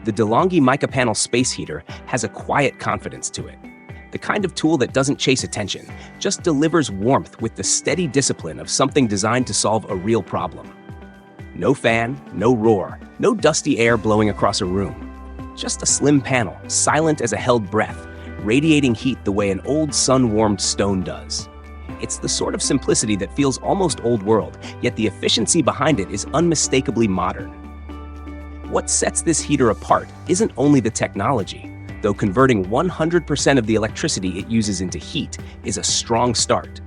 The DeLonghi Mica panel space heater has a quiet confidence to it. The kind of tool that doesn't chase attention, just delivers warmth with the steady discipline of something designed to solve a real problem. No fan, no roar, no dusty air blowing across a room. Just a slim panel, silent as a held breath, radiating heat the way an old sun-warmed stone does. It's the sort of simplicity that feels almost old world, yet the efficiency behind it is unmistakably modern. What sets this heater apart isn't only the technology, though converting 100% of the electricity it uses into heat is a strong start.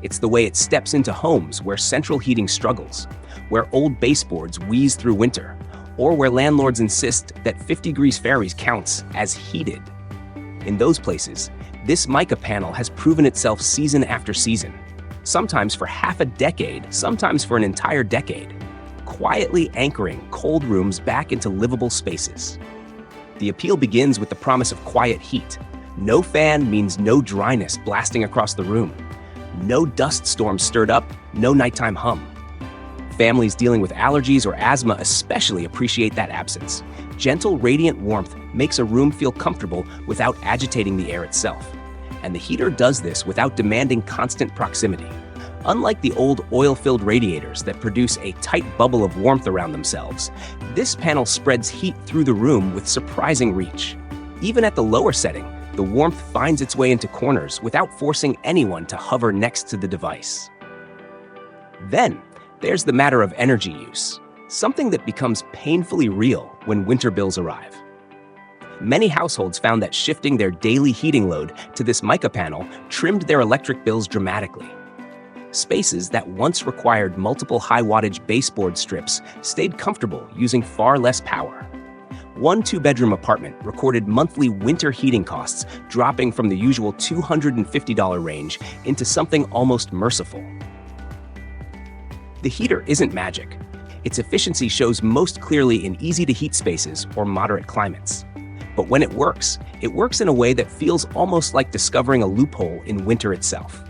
It's the way it steps into homes where central heating struggles, where old baseboards wheeze through winter, or where landlords insist that 50 degrees Fahrenheit counts as heated. In those places, this mica panel has proven itself season after season, sometimes for half a decade, sometimes for an entire decade, quietly anchoring cold rooms back into livable spaces. The appeal begins with the promise of quiet heat. No fan means no dryness blasting across the room. No dust storms stirred up, no nighttime hum. Families dealing with allergies or asthma especially appreciate that absence. Gentle, radiant warmth makes a room feel comfortable without agitating the air itself. And the heater does this without demanding constant proximity. Unlike the old oil-filled radiators that produce a tight bubble of warmth around themselves, this panel spreads heat through the room with surprising reach. Even at the lower setting, the warmth finds its way into corners without forcing anyone to hover next to the device. Then, there's the matter of energy use, something that becomes painfully real when winter bills arrive. Many households found that shifting their daily heating load to this mica panel trimmed their electric bills dramatically. Spaces that once required multiple high-wattage baseboard strips stayed comfortable using far less power. One two-bedroom apartment recorded monthly winter heating costs dropping from the usual $250 range into something almost merciful. The heater isn't magic. Its efficiency shows most clearly in easy-to-heat spaces or moderate climates. But when it works in a way that feels almost like discovering a loophole in winter itself.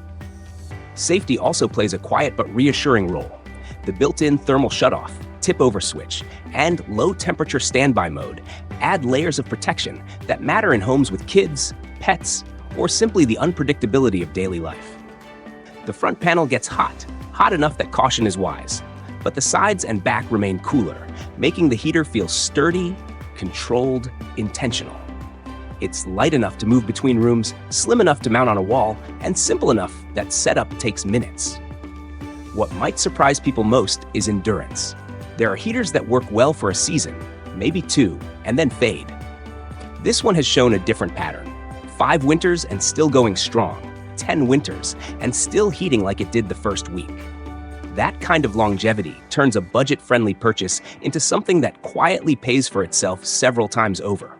Safety also plays a quiet but reassuring role. The built-in thermal shutoff, tip-over switch, and low-temperature standby mode add layers of protection that matter in homes with kids, pets, or simply the unpredictability of daily life. The front panel gets hot enough that caution is wise, but the sides and back remain cooler, making the heater feel sturdy, controlled, intentional. It's light enough to move between rooms, slim enough to mount on a wall, and simple enough that setup takes minutes. What might surprise people most is endurance. There are heaters that work well for a season, maybe two, and then fade. This one has shown a different pattern. 5 winters and still going strong, 10 winters and still heating like it did the first week. That kind of longevity turns a budget-friendly purchase into something that quietly pays for itself several times over.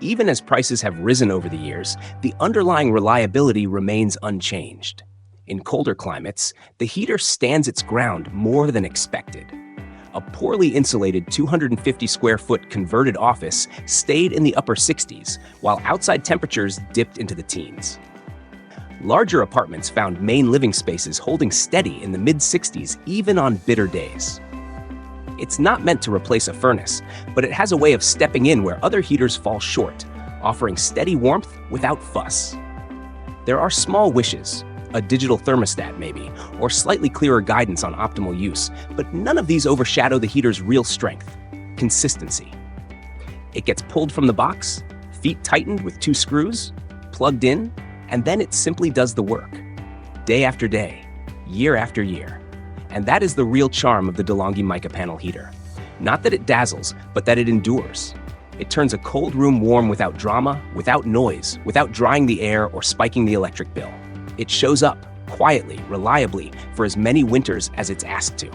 Even as prices have risen over the years, the underlying reliability remains unchanged. In colder climates, the heater stands its ground more than expected. A poorly insulated 250 square foot converted office stayed in the upper 60s, while outside temperatures dipped into the teens. Larger apartments found main living spaces holding steady in the mid-60s even on bitter days. It's not meant to replace a furnace, but it has a way of stepping in where other heaters fall short, offering steady warmth without fuss. There are small wishes, a digital thermostat maybe, or slightly clearer guidance on optimal use, but none of these overshadow the heater's real strength: consistency. It gets pulled from the box, feet tightened with 2 screws, plugged in, and then it simply does the work. Day after day, year after year. And that is the real charm of the DeLonghi Mica panel heater. Not that it dazzles, but that it endures. It turns a cold room warm without drama, without noise, without drying the air or spiking the electric bill. It shows up, quietly, reliably, for as many winters as it's asked to.